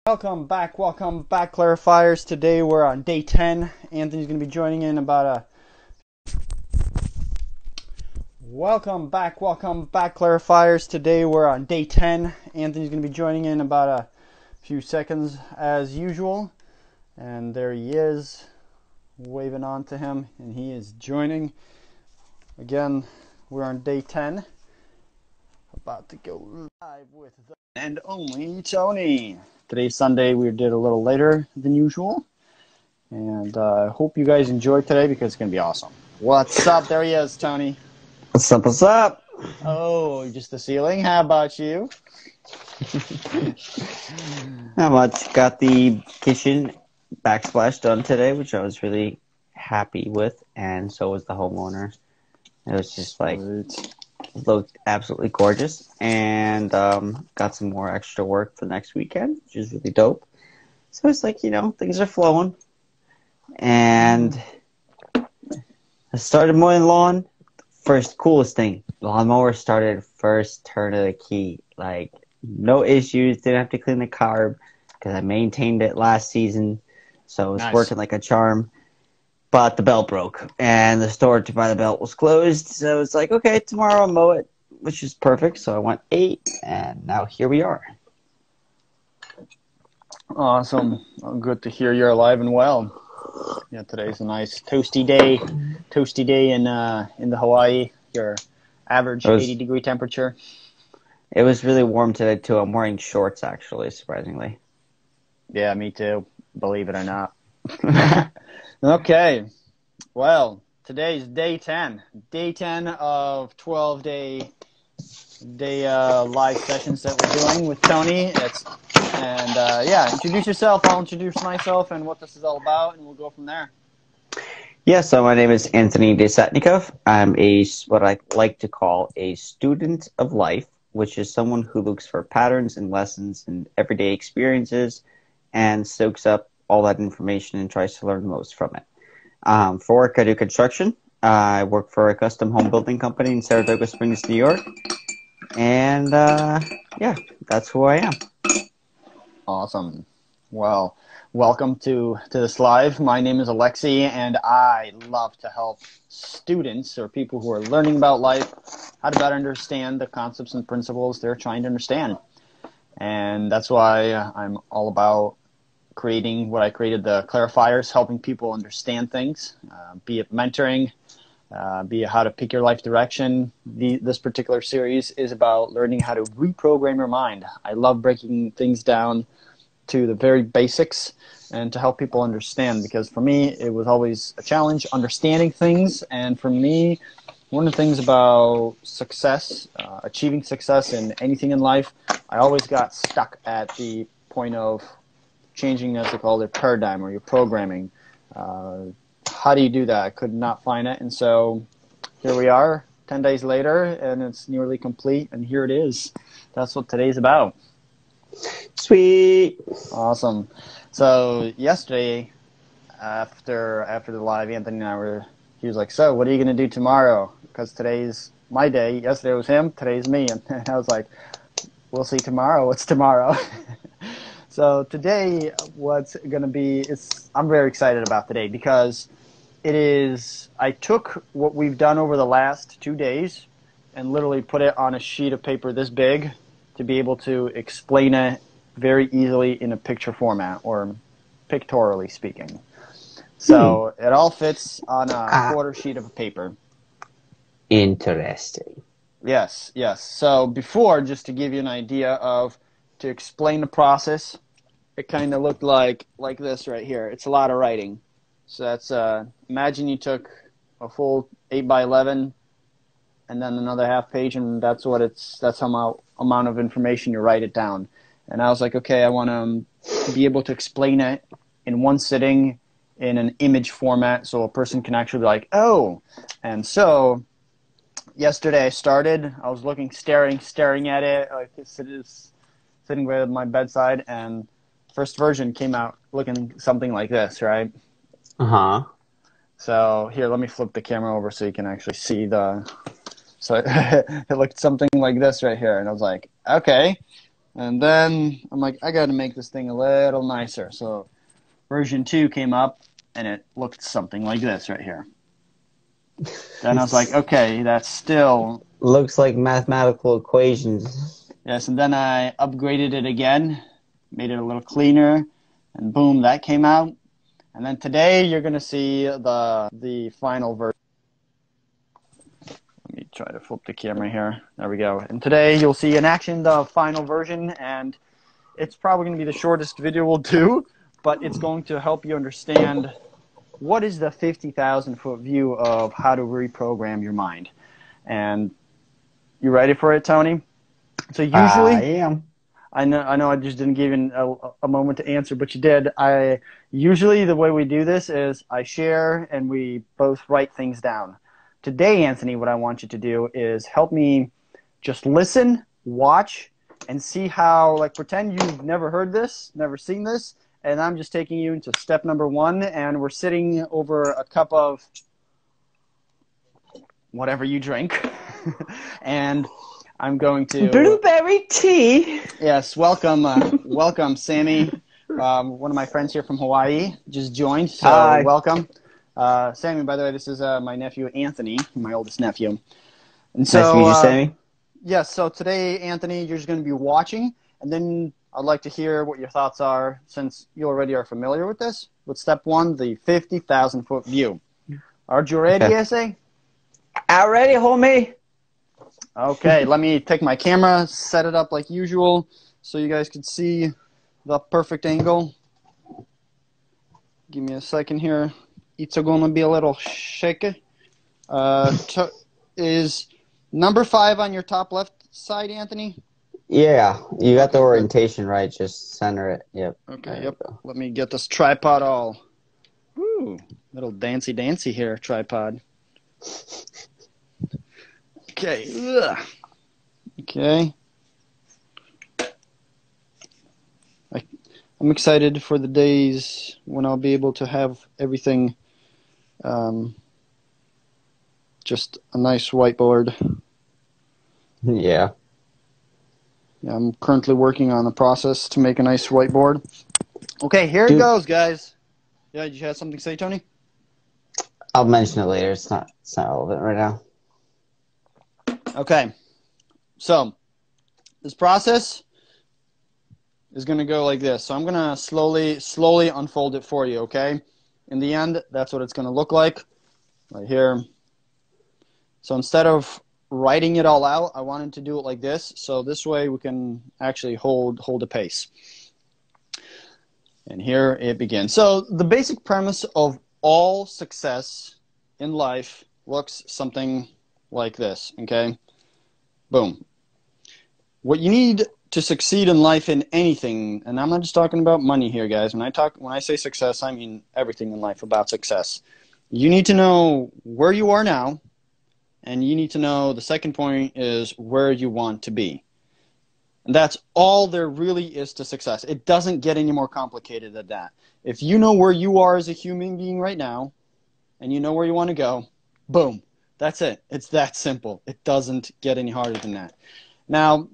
Welcome back, clarifiers. Today we're on day 10. Anthony's going to be joining in about a... Welcome back, clarifiers. Today we're on day 10. Anthony's going to be joining in about a few seconds as usual. And there he is, waving on to him, and he is joining. Again, we're on day 10. About to go live with the and only Tony. Today's Sunday. We did a little later than usual. And I hope you guys enjoy today because it's going to be awesome. What's up? There he is, Tony. What's up? Oh, just the ceiling. How about you? Not much. Got the kitchen backsplash done today, which I was really happy with, and so was the homeowner. It was just like... looked absolutely gorgeous, and got some more extra work for next weekend, which is really dope. So it's like, things are flowing. And I started mowing the lawn. First, coolest thing, lawnmower started first turn of the key. Like, no issues, didn't have to clean the carb because I maintained it last season, so it was working like a charm. But the belt broke, and the storage by the belt was closed. So it's like, okay, tomorrow I'll mow it, which is perfect. So I went 8, and now here we are. Awesome. Well, good to hear you're alive and well. Yeah, today's a nice toasty day in the Hawaii. Your average 80-degree temperature. It was really warm today too. I'm wearing shorts, actually, surprisingly. Yeah, me too. Believe it or not. Okay, well, today's day 10. Day 10 of 12-day live sessions that we're doing with Tony. Introduce yourself. I'll introduce myself and what this is all about, and we'll go from there. Yeah, so my name is Anthony Desatnikov. I'm what I like to call a student of life, which is someone who looks for patterns and lessons in everyday experiences and soaks up all that information and tries to learn the most from it. For work, I do construction. I work for a custom home building company in Saratoga Springs, New York. And, that's who I am. Awesome. Well, welcome to this live. My name is Alexi, and I love to help students or people who are learning about life how to better understand the concepts and principles they're trying to understand. And that's why I'm all about creating what I created, the clarifiers, helping people understand things, be it mentoring, be it how to pick your life direction. This particular series is about learning how to reprogram your mind. I love breaking things down to the very basics and to help people understand, because for me it was always a challenge understanding things. And for me, one of the things about success, achieving success in anything in life, I always got stuck at the point of changing, as they call it, paradigm or your programming. How do you do that? I could not find it. And so here we are 10 days later, and it's nearly complete. And here it is. That's what today's about. Sweet. Awesome. So yesterday, after the live, Anthony and I he was like, so what are you going to do tomorrow? Because today's my day. Yesterday was him. Today's me. And I was like, we'll see tomorrow. What's tomorrow? So today, what's going to be, I'm very excited about today because I took what we've done over the last 2 days and literally put it on a sheet of paper this big to be able to explain it very easily in a picture format, or pictorially speaking. So it all fits on a quarter sheet of paper. Interesting. Yes. So before, just to give you an idea to explain the process, it kind of looked like this right here. It's a lot of writing. So that's imagine you took a full 8x11 and then another half page, and that's how amount of information you write it down. And I was like, okay, I want to be able to explain it in one sitting in an image format so a person can actually be like, oh. And so yesterday I was staring at it, like sitting by my bedside, and first version came out looking something like this, right? Uh-huh. So here, let me flip the camera over so you can actually see so it looked something like this right here. And I was like, okay, And then I'm like, I got to make this thing a little nicer. So version 2 came up, and it looked something like this right here. Then I was like, okay, that's still... Looks like mathematical equations. Yes, and then I upgraded it again, made it a little cleaner, and boom, that came out. And then today you're going to see the final version. Let me try to flip the camera here. There we go. And today you'll see in action the final version, and it's probably going to be the shortest video we'll do, but it's going to help you understand what is the 50,000-foot view of how to reprogram your mind. And you ready for it, Tony? So usually... I am. I know I just didn't give you a moment to answer, but you did. Usually the way we do this is I share and we both write things down. Today, Anthony, what I want you to do is help me just listen, watch, and see how, like, pretend you've never heard this, never seen this, and I'm just taking you into step number 1, and we're sitting over a cup of whatever you drink, and I'm going to... Blueberry tea. Yes, welcome, welcome, Sammy. One of my friends here from Hawaii just joined, so Hi. welcome. Sammy, by the way, this is my nephew Anthony, my oldest nephew. And so, Nice to meet you, Sammy. Yes, so today, Anthony, you're just going to be watching, and then I'd like to hear what your thoughts are, since you already are familiar with this, with step 1, the 50,000-foot view. Are you ready, Essay? All ready, homie? Okay, let me take my camera, set it up like usual, so you guys can see the perfect angle. Give me a second here. It's gonna be a little shaky. Is number 5 on your top left side, Anthony? Yeah, you got the orientation right. Just center it. Yep. Okay, yep. Let me get this tripod all. Woo, little dancy here, tripod. Okay. Ugh. Okay. I'm excited for the days when I'll be able to have everything just a nice whiteboard. Yeah. Yeah, I'm currently working on the process to make a nice whiteboard. Okay, here it goes, guys. Yeah, you have something to say, Tony? I'll mention it later. It's not relevant right now. Okay, so this process is going to go like this. So I'm going to slowly unfold it for you, okay? In the end, that's what it's going to look like right here. So instead of writing it all out, I wanted to do it like this. So this way we can actually hold a pace. And here it begins. So the basic premise of all success in life looks something like this, okay? Boom. What you need to succeed in life in anything, and I'm not just talking about money here, guys. When I say success, I mean everything in life about success. You need to know where you are now, and you need to know the second point is where you want to be. And that's all there really is to success. It doesn't get any more complicated than that. If you know where you are as a human being right now, and you know where you want to go, boom. That's it. It's that simple. It doesn't get any harder than that. Now,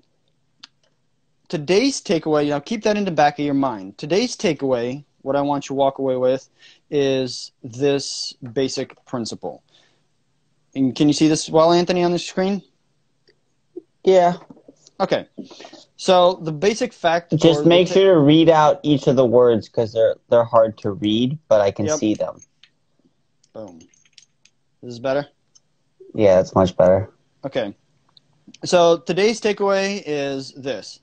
today's takeaway, keep that in the back of your mind. Today's takeaway, what I want you to walk away with, is this basic principle. And can you see this well, Anthony, on the screen? Yeah. Okay. So the basic fact... Just make sure to read out each of the words because they're hard to read, but I can see them. Boom. This is better? Yeah, that's much better. Okay. So today's takeaway is this.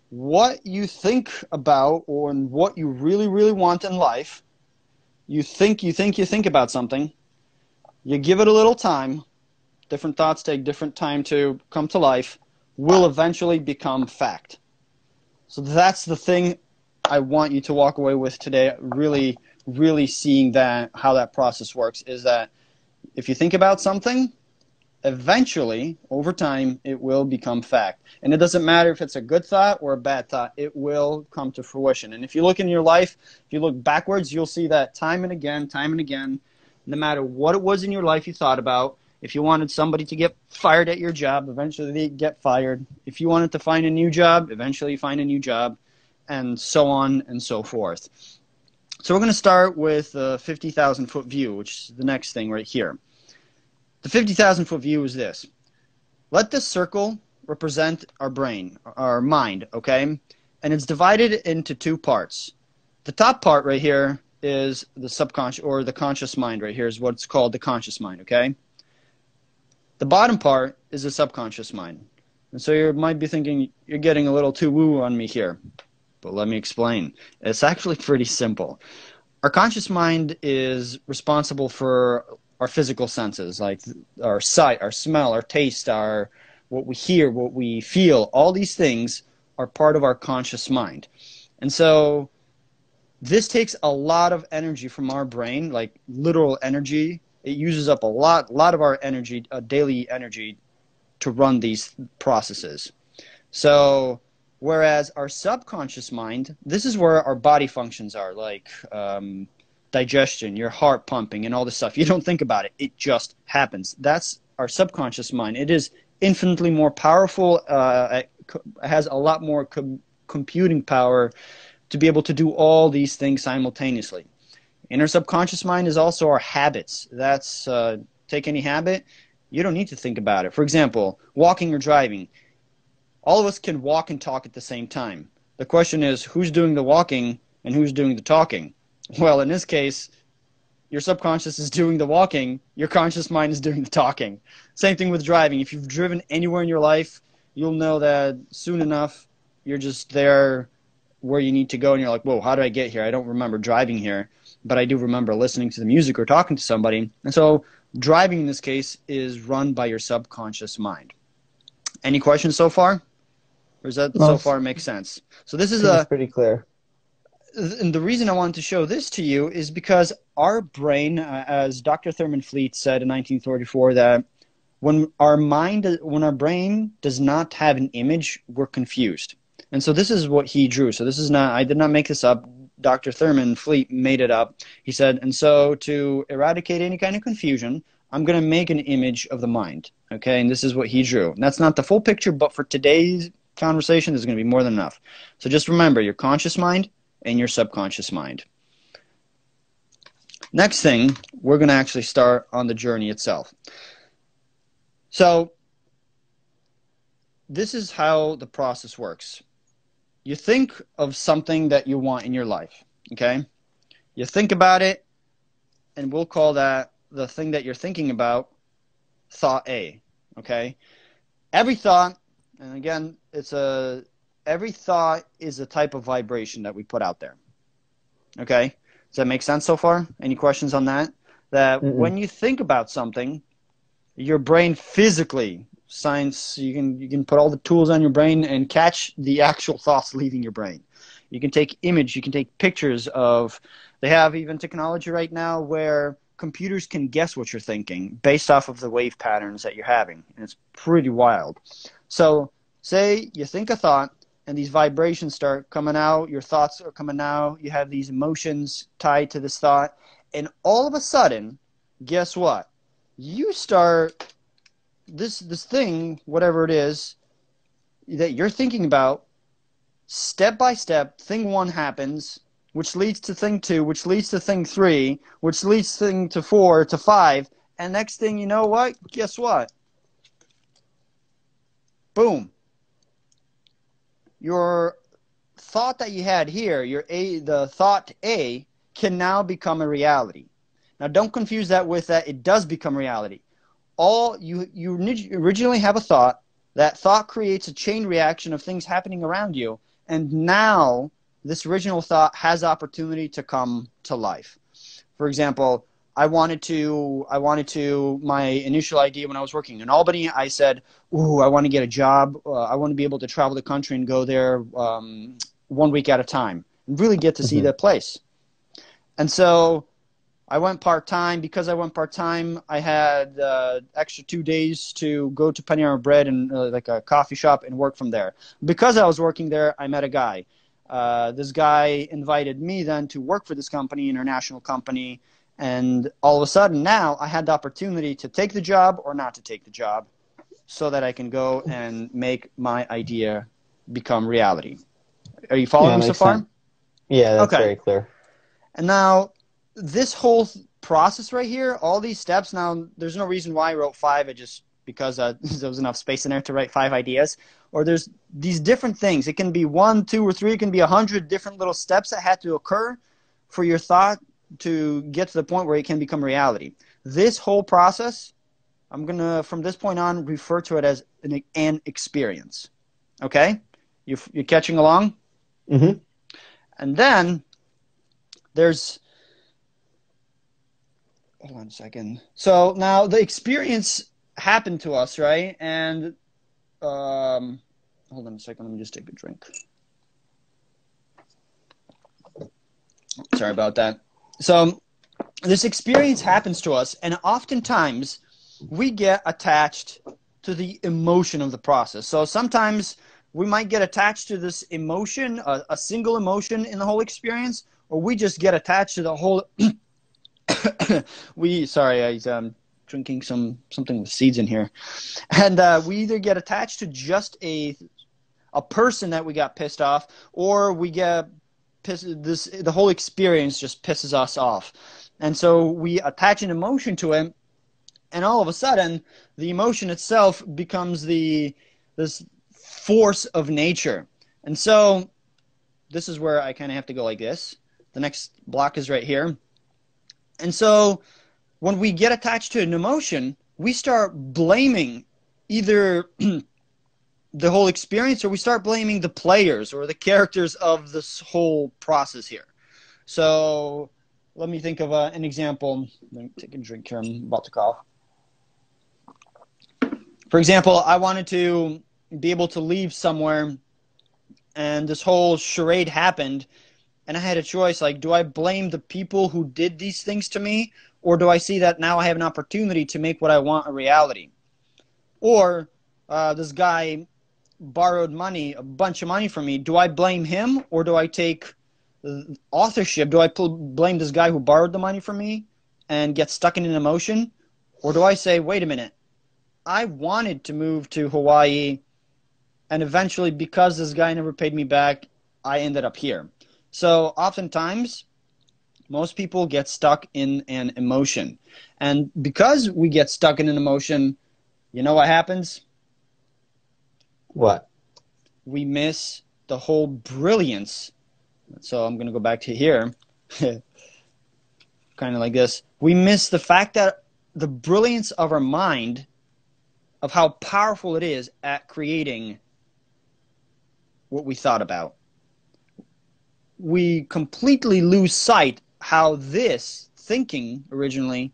What you think about or what you really, really want in life, you think about something, you give it a little time, different thoughts take different time to come to life, will eventually become fact. So that's the thing I want you to walk away with today, really, really seeing that, how that process works, is that if you think about something, eventually, over time, it will become fact. And it doesn't matter if it's a good thought or a bad thought, it will come to fruition. And if you look in your life, if you look backwards, you'll see that time and again, no matter what it was in your life you thought about, If you wanted somebody to get fired at your job, eventually they get fired. If you wanted to find a new job, eventually you find a new job, and so on and so forth. So we're going to start with the 50,000-foot view, which is the next thing right here. The 50,000-foot view is this. Let this circle represent our brain, our mind, okay? And it's divided into two parts. The top part right here is the subconscious, or the conscious mind right here is what's called the conscious mind, okay? The bottom part is the subconscious mind. And so you might be thinking, you're getting a little too woo on me here. But let me explain. It's actually pretty simple. Our conscious mind is responsible for our physical senses, like our sight, our smell, our taste, what we hear, what we feel. All these things are part of our conscious mind. And so this takes a lot of energy from our brain, like literal energy. It uses up a lot of our energy, daily energy, to run these processes. So whereas our subconscious mind, this is where our body functions are, like digestion, your heart pumping, and all this stuff. You don't think about it. It just happens. That's our subconscious mind. It is infinitely more powerful. It has a lot more computing power to be able to do all these things simultaneously. In our subconscious mind is also our habits. That's, take any habit, you don't need to think about it. For example, walking or driving. All of us can walk and talk at the same time. The question is, who's doing the walking and who's doing the talking? Well, in this case, your subconscious is doing the walking, your conscious mind is doing the talking. Same thing with driving. If you've driven anywhere in your life, you'll know that soon enough, you're just there where you need to go, and you're like, whoa, how did I get here? I don't remember driving here, but I do remember listening to the music or talking to somebody. And so driving in this case is run by your subconscious mind. Any questions so far? Or does that so far make sense? So this is pretty clear. And the reason I wanted to show this to you is because our brain, as Dr. Thurman Fleet said in 1934, that when our brain does not have an image, we're confused. And so this is what he drew. So this is not, I did not make this up. Dr. Thurman Fleet made it up. He said, and so to eradicate any kind of confusion, I'm going to make an image of the mind. Okay, and this is what he drew. And that's not the full picture, but for today's conversation, there's going to be more than enough. So just remember your conscious mind and your subconscious mind. Next thing, we're going to actually start on the journey itself. So this is how the process works. You think of something that you want in your life, okay? You think about it, and we'll call that the thing that you're thinking about thought A, okay? Every thought, and again, every thought is a type of vibration that we put out there, okay? Does that make sense so far? Any questions on that? That when you think about something, your brain physically, science, you can put all the tools on your brain and catch the actual thoughts leaving your brain. You can take image, you can take pictures of, they have even technology right now where computers can guess what you're thinking based off of the wave patterns that you're having. And it's pretty wild. So say you think a thought and these vibrations start coming out, your thoughts are coming out, you have these emotions tied to this thought, and all of a sudden, guess what? You start this thing, whatever it is that you're thinking about, step by step, thing one happens, which leads to thing two, which leads to thing three, which leads to thing to four, to five, and next thing you know what? Guess what? Boom. Your thought that you had here, the thought A, can now become a reality. Now don't confuse that with that it does become reality. You originally have a thought. That thought creates a chain reaction of things happening around you, and now this original thought has opportunity to come to life. For example, my initial idea when I was working in Albany, I said, ooh, I want to get a job. I want to be able to travel the country and go there 1 week at a time and really get to see that place. And so I went part-time. Because I went part-time, I had extra 2 days to go to Panera Bread and like a coffee shop and work from there. Because I was working there, I met a guy. This guy invited me then to work for this company, international company, And all of a sudden now I had the opportunity to take the job or not to take the job so that I can go and make my idea become reality. Are you following me so far? Sense. Yeah, that's Okay. very clear. And now this whole process right here, all these steps, now there's no reason why I wrote 5. Because there was enough space in there to write 5 ideas. Or there's these different things. It can be 1, 2, or 3. It can be 100 different little steps that had to occur for your thought to get to the point where it can become reality. This whole process, I'm going to, from this point on, refer to it as an experience. Okay? You're catching along? Mm-hmm. And then there's, hold on a second. So now the experience happened to us, right? And hold on a second. Let me just take a drink. Sorry about that. So this experience happens to us, and oftentimes we get attached to the emotion of the process. So sometimes we might get attached to this emotion, a single emotion in the whole experience, or we just get attached to the whole. I'm drinking something with seeds in here, and we either get attached to just a person that we got pissed off, or we get the whole experience just pisses us off. And so we attach an emotion to it, and all of a sudden the emotion itself becomes this force of nature. And so this is where I kind of have to go like this. The next block is right here. And so when we get attached to an emotion, we start blaming either the whole experience, or we start blaming the players or the characters of this whole process here. So let me think of an example. Let me take a drink here. I'm about to cough. For example, I wanted to be able to leave somewhere, and this whole charade happened, and I had a choice, like, do I blame the people who did these things to me, or do I see that now I have an opportunity to make what I want a reality? Or this guy borrowed money, a bunch of money from me. Do I blame him, or do I take authorship? Do I blame this guy who borrowed the money from me and get stuck in an emotion? Or do I say, wait a minute, I wanted to move to Hawaii, and eventually, because this guy never paid me back, I ended up here. So oftentimes, most people get stuck in an emotion. And because we get stuck in an emotion, you know what happens? What? We miss the whole brilliance. So I'm going to go back to here. Kind of like this. We miss the fact that the brilliance of our mind, of how powerful it is at creating what we thought about. We completely lose sight how this thinking originally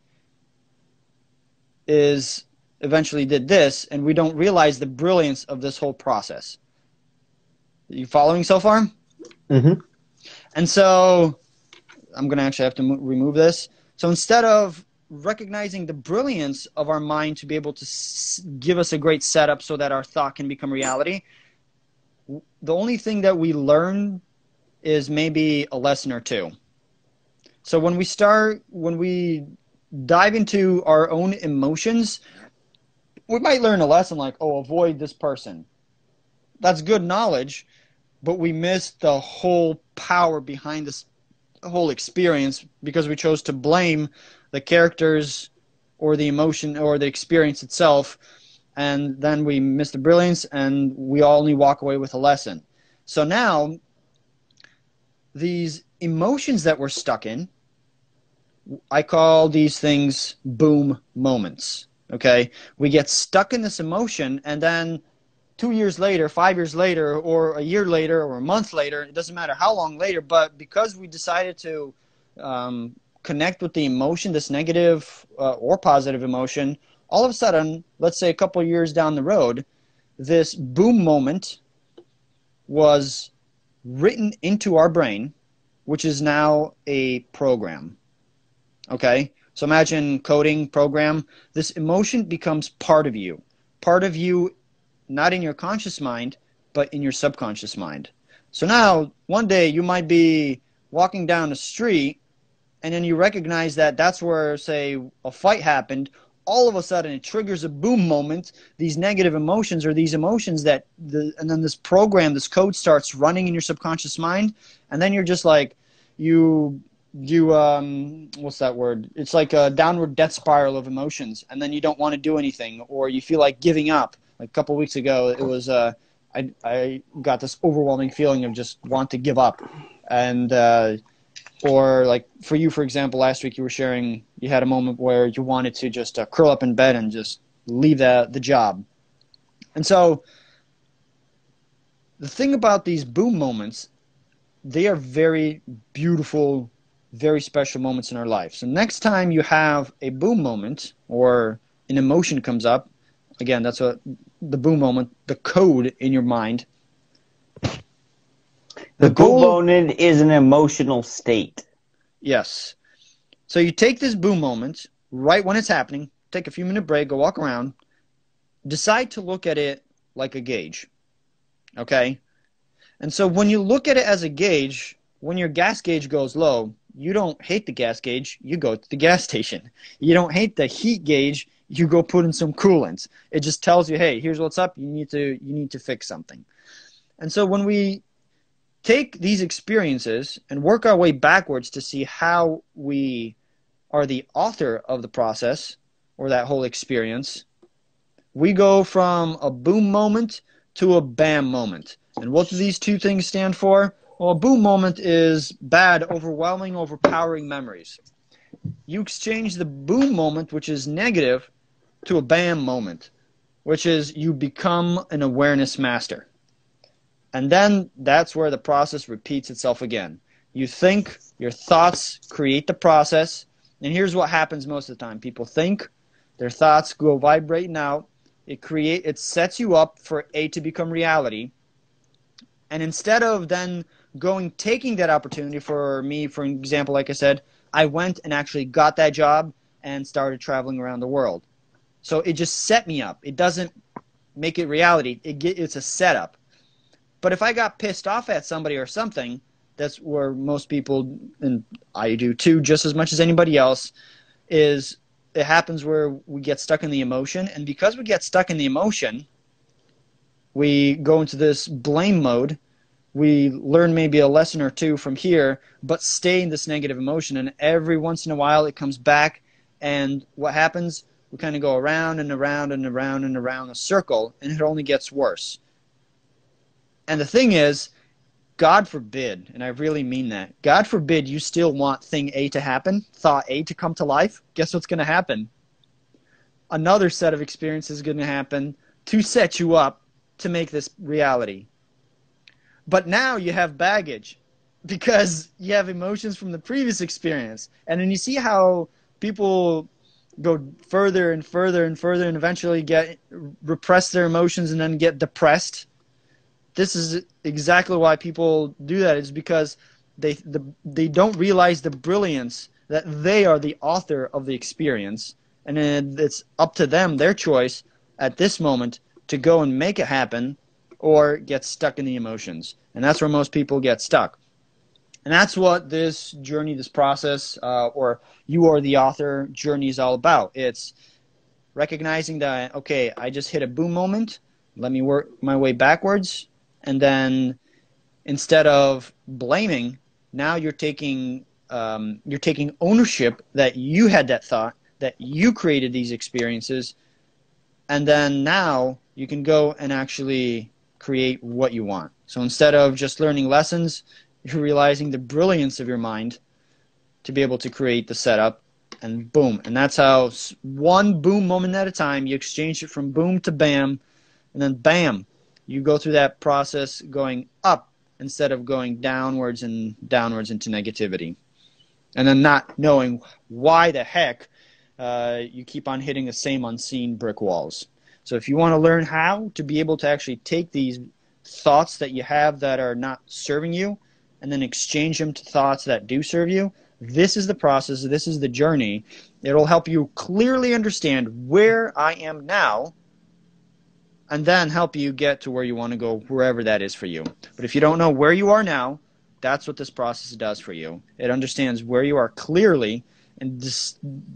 is eventually did this, and we don't realize the brilliance of this whole process. Are you following so far? Mm-hmm. And so I'm going to actually have to remove this. So instead of recognizing the brilliance of our mind to be able to give us a great setup so that our thought can become reality, the only thing that we learn is maybe a lesson or two. So when we dive into our own emotions, we might learn a lesson like, oh, avoid this person. That's good knowledge, but we miss the whole power behind this whole experience because we chose to blame the characters or the emotion or the experience itself, and then we miss the brilliance, and we only walk away with a lesson. So now, these emotions that we're stuck in, I call these things boom moments. Okay? We get stuck in this emotion, and then 2 years later, 5 years later, or a year later, or a month later, it doesn't matter how long later, but because we decided to connect with the emotion, this negative or positive emotion, all of a sudden, let's say a couple of years down the road, this boom moment was written into our brain, which is now a program. Okay? So imagine coding, program. This emotion becomes part of you. Part of you, not in your conscious mind, but in your subconscious mind. So now, one day, you might be walking down the street, and then you recognize that that's where, say, a fight happened, all of a sudden it triggers a boom moment, these negative emotions or these emotions and then this program, this code starts running in your subconscious mind, and then you're just like, what's that word? It's like a downward death spiral of emotions, and then you don't want to do anything, or you feel like giving up. Like a couple of weeks ago, it was, I got this overwhelming feeling of just want to give up. And, or like for you, for example, last week you were sharing, you had a moment where you wanted to just curl up in bed and just leave the job. And so the thing about these boom moments, they are very beautiful, very special moments in our life. So next time you have a boom moment or an emotion comes up, again, that's what the boom moment, the code in your mind. The boom moment is an emotional state. Yes. So you take this boom moment right when it's happening, take a few minute break, go walk around, decide to look at it like a gauge. Okay? And so when you look at it as a gauge, when your gas gauge goes low, you don't hate the gas gauge, you go to the gas station. You don't hate the heat gauge, you go put in some coolant. It just tells you, hey, here's what's up, you need to fix something. And so when we take these experiences and work our way backwards to see how we are the author of the process or that whole experience, we go from a boom moment to a bam moment. And what do these two things stand for? Well, a boom moment is bad, overwhelming, overpowering memories. You exchange the boom moment, which is negative, to a bam moment, which is you become an awareness master. And then that's where the process repeats itself again. You think, your thoughts create the process, and here's what happens most of the time. People think, their thoughts go vibrating out, it sets you up for A to become reality, and instead of then taking that opportunity, for me, for example, like I said, I went and actually got that job and started traveling around the world. So it just set me up. It doesn't make it reality. It's a setup. But if I got pissed off at somebody or something, that's where most people, and I do too, just as much as anybody else, is it happens where we get stuck in the emotion. And because we get stuck in the emotion, we go into this blame mode. We learn maybe a lesson or two from here, but stay in this negative emotion. And every once in a while it comes back. And what happens? We kind of go around and around and around and around a circle, and it only gets worse. And the thing is, God forbid, and I really mean that, God forbid you still want thing A to happen, thought A to come to life. Guess what's going to happen? Another set of experiences is going to happen to set you up to make this reality. But now you have baggage because you have emotions from the previous experience. And then you see how people go further and further and further and eventually repress their emotions and then get depressed. This is exactly why people do that. It's because they don't realize the brilliance that they are the author of the experience, and it's up to them, their choice at this moment, to go and make it happen or get stuck in the emotions. And that's where most people get stuck. And that's what this journey, this process, or you are the author journey is all about. It's recognizing that, okay, I just hit a boom moment. Let me work my way backwards. And then instead of blaming, now you're taking ownership that you had that thought, that you created these experiences, and then now you can go and actually create what you want. So instead of just learning lessons, you're realizing the brilliance of your mind to be able to create the setup, and boom. And that's how one boom moment at a time, you exchange it from boom to bam, and then bam. You go through that process going up instead of going downwards and downwards into negativity. And then not knowing why the heck you keep on hitting the same unseen brick walls. So if you want to learn how to be able to actually take these thoughts that you have that are not serving you and then exchange them to thoughts that do serve you, this is the process, this is the journey. It'll help you clearly understand where I am now, and then help you get to where you want to go, wherever that is for you. But if you don't know where you are now, That's what this process does for you. It understands where you are clearly and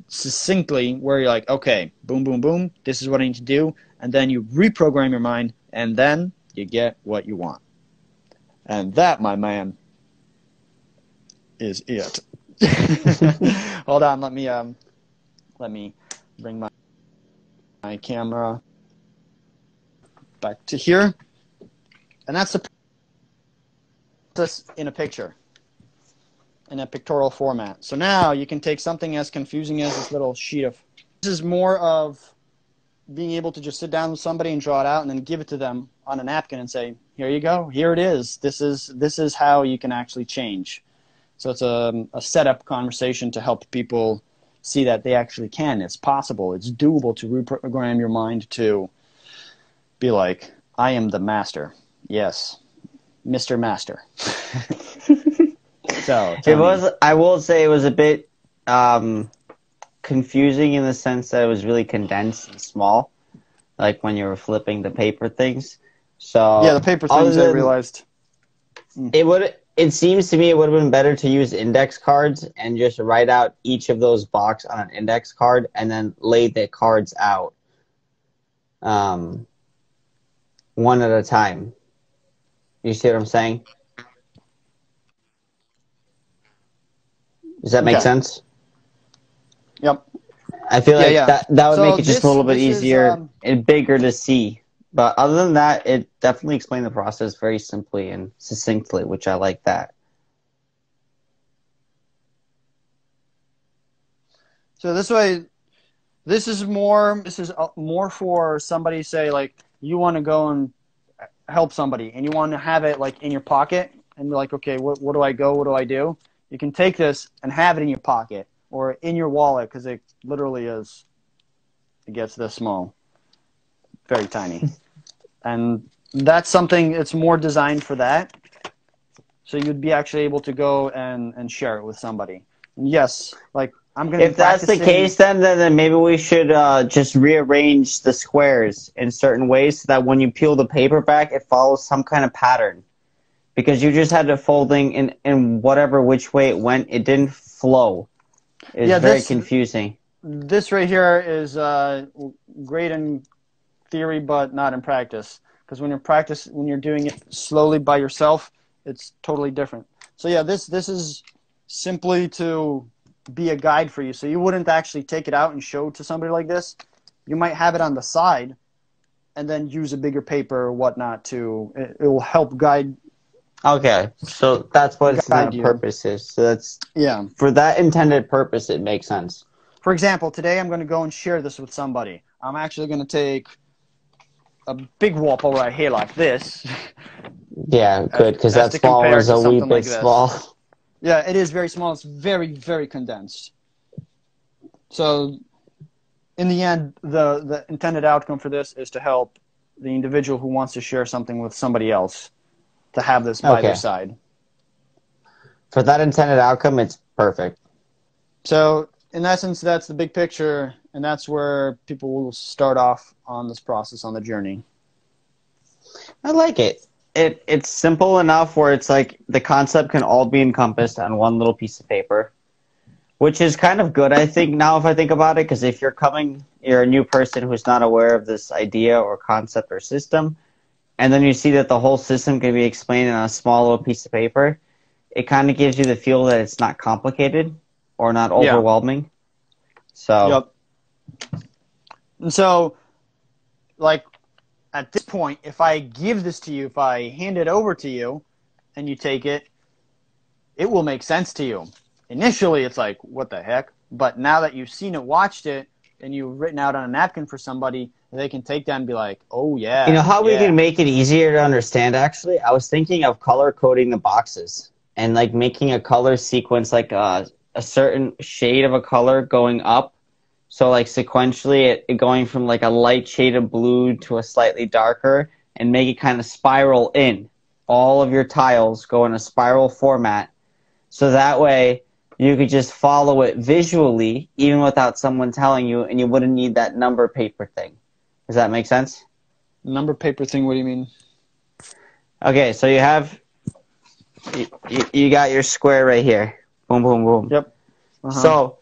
succinctly, where you're like, okay, boom, boom, boom, this is what I need to do. And then you reprogram your mind, and then you get what you want. And that, my man, is it. Hold on, let me bring my camera back to here. And that's the process in a picture, in a pictorial format. So now you can take something as confusing as this little sheet of... This is more of being able to just sit down with somebody and draw it out and then give it to them on a napkin and say, here you go, here it is. This is how you can actually change. So it's a setup conversation to help people see that they actually can. It's possible. It's doable to reprogram your mind to be like, I am the master. Yes, Mr. Master. So I will say it was a bit confusing in the sense that it was really condensed and small, like when you were flipping the paper things. So yeah, the paper things I realized. It seems to me it would have been better to use index cards and just write out each of those boxes on an index card and then lay the cards out one at a time. You see what I'm saying? Does that make sense? Yep. I feel like that would make it just a little bit easier and bigger to see. But other than that, it definitely explained the process very simply and succinctly, which I like that. So this way, this is more for somebody, say, like, you want to go and help somebody and you want to have it like in your pocket and be like, okay, what do I do? You can take this and have it in your pocket or in your wallet, because it literally is, it gets this small, very tiny. And that's something, it's more designed for that. So you'd be actually able to go and share it with somebody. And yes, like, I'm going to If that's the case, then maybe we should just rearrange the squares in certain ways so that when you peel the paper back, it follows some kind of pattern. Because you just had the folding in whatever which way it went, it didn't flow. It's very confusing. This right here is great in theory, but not in practice. Because when you're doing it slowly by yourself, it's totally different. So yeah, this is simply to be a guide for you. So you wouldn't actually take it out and show it to somebody like this. You might have it on the side and then use a bigger paper or whatnot to, it will help guide. Okay, so that's what its purpose is. So that's, for that intended purpose, it makes sense. For example, today I'm going to go and share this with somebody. I'm actually going to take a big whopper right here like this. Yeah, good, because that small one is a wee bit small. Yeah, it is very small. It's very, very condensed. So in the end, the intended outcome for this is to help the individual who wants to share something with somebody else to have this by their side. For that intended outcome, it's perfect. So in essence, that's the big picture, and that's where people will start off on this process, on the journey. I like it. It's simple enough where it's like the concept can all be encompassed on one little piece of paper, which is kind of good, I think, now if I think about it, because if you're a new person who's not aware of this idea or concept or system, and then you see that the whole system can be explained on a small little piece of paper, it kind of gives you the feel that it's not complicated or not overwhelming. So, and so, like, at this point, if I give this to you, if I hand it over to you and you take it, it will make sense to you. Initially, it's like, what the heck? But now that you've seen it, watched it, and you've written out on a napkin for somebody, they can take that and be like, oh, yeah. You know how we can make it easier to understand, actually? I was thinking of color coding the boxes and, like, making a color sequence, like a certain shade of a color going up. So, like, sequentially, it going from, like, a light shade of blue to a slightly darker, and make it kind of spiral in. All of your tiles go in a spiral format. So that way, you could just follow it visually, even without someone telling you, and you wouldn't need that number paper thing. Does that make sense? Number paper thing, what do you mean? Okay, so you have You got your square right here. Boom, boom, boom. Yep. So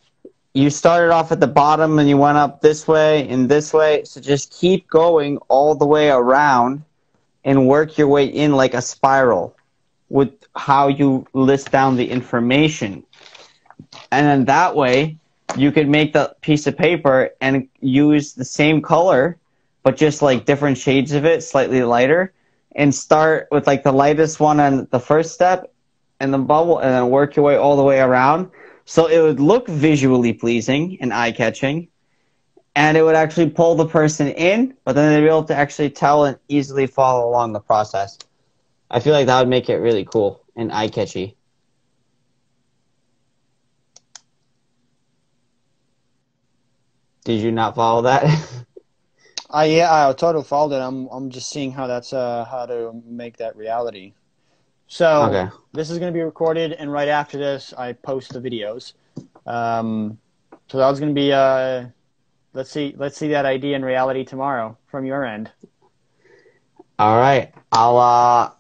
you started off at the bottom and you went up this way and this way. So just keep going all the way around and work your way in like a spiral with how you list down the information. And then that way you could make the piece of paper and use the same color, but just like different shades of it, slightly lighter, and start with like the lightest one on the first step and the bubble, and then work your way all the way around. So it would look visually pleasing and eye-catching, and it would actually pull the person in, but then they'd be able to actually tell and easily follow along the process. I feel like that would make it really cool and eye-catchy. Did you not follow that? I totally followed it. I'm just seeing how that's how to make that reality. So Okay. this is going to be recorded, and right after this, I post the videos. So that was going to be let's see that idea in reality tomorrow from your end. All right. I'll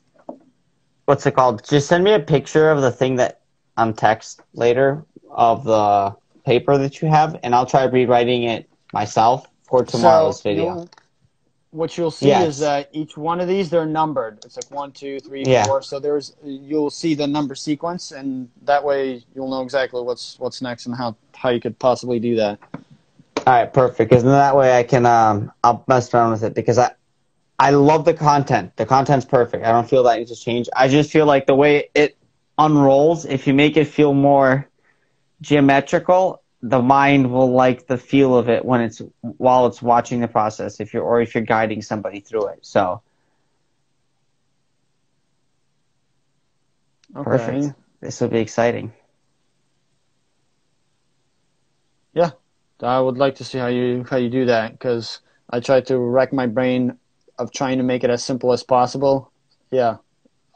what's it called? Just send me a picture of the thing that on text later of the paper that you have, and I'll try rewriting it myself for tomorrow's video. What you'll see is that each one of these, they're numbered. It's like 1, 2, 3, 4. So you'll see the number sequence, and that way you'll know exactly what's next and how you could possibly do that. All right, perfect. Because that way I can I'll mess around with it, because I love the content. The content's perfect. I don't feel that needs to change. I just feel like the way it unrolls, if you make it feel more geometrical, the mind will like the feel of it while it's watching the process, if you're guiding somebody through it. So okay. Perfect. This will be exciting. Yeah, I would like to see how you do that, because I tried to rack my brain of trying to make it as simple as possible. Yeah,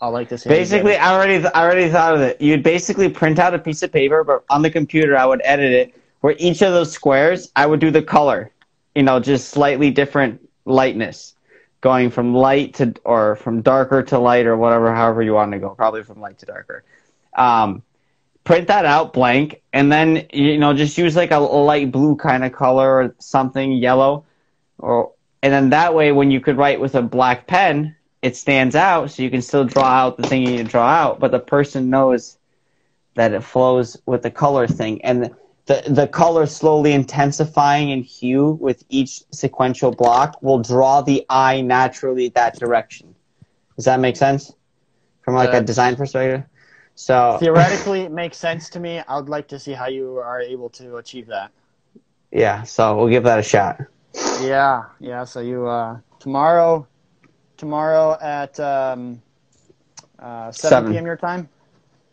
I like to see. Basically, I already thought of it. You'd basically print out a piece of paper, but on the computer, I would edit it where each of those squares, I would do the color, just slightly different lightness, going from light to, or from darker to light, or whatever, however you want to go, probably from light to darker. Print that out blank, and then, just use like a light blue kind of color or something, yellow, and then that way when you could write with a black pen, it stands out, so you can still draw out the thing you need to draw out, but the person knows that it flows with the color thing. And the color slowly intensifying in hue with each sequential block will draw the eye naturally that direction. Does that make sense? From like a design perspective? So theoretically, it makes sense to me. I would like to see how you are able to achieve that. Yeah, so we'll give that a shot. Yeah. So you tomorrow at 7 p.m. your time?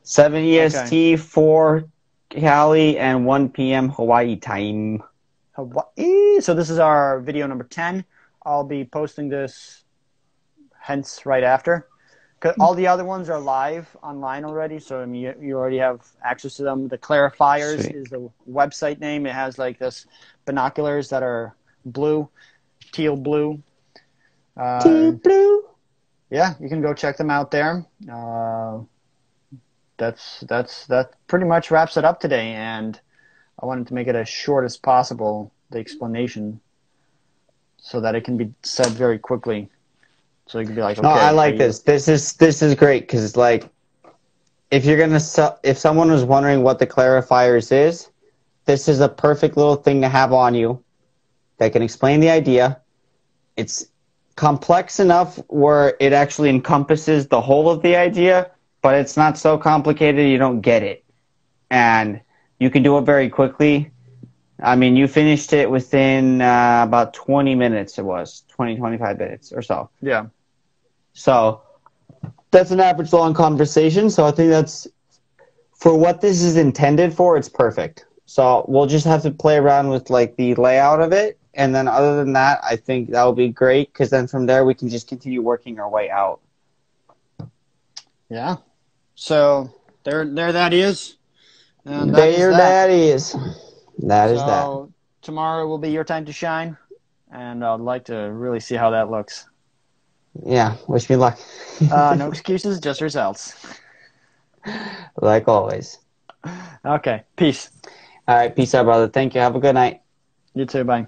7 EST, 4 Cali, and 1 p.m. Hawaii time. Hawaii. So this is our video number 10. I'll be posting this hence right after. 'Cause all the other ones are live online already, so I mean, you already have access to them. The Clarifiers Sweet. is the website name. It has like this binoculars that are blue, teal blue. Teal blue. Yeah, you can go check them out there. That pretty much wraps it up today, and I wanted to make it as short as possible, the explanation, so that it can be said very quickly. So you can be like, okay. No, I like this. This is great, because like, if someone was wondering what the Clarifiers is, this is a perfect little thing to have on you that can explain the idea. It's complex enough where it actually encompasses the whole of the idea, but it's not so complicated you don't get it. And you can do it very quickly. I mean, you finished it within about 20 minutes, 25 minutes or so. Yeah. So that's an average long conversation. So I think that's, for what this is intended for, it's perfect. So we'll just have to play around with like the layout of it. And then other than that, I think that will be great, because then from there we can just continue working our way out. Yeah. So there that is. And that is. That is that. So tomorrow will be your time to shine, and I'd like to really see how that looks. Yeah, wish me luck. No excuses, just results. Like always. Okay, peace. All right, peace out, brother. Thank you. Have a good night. You too, bye.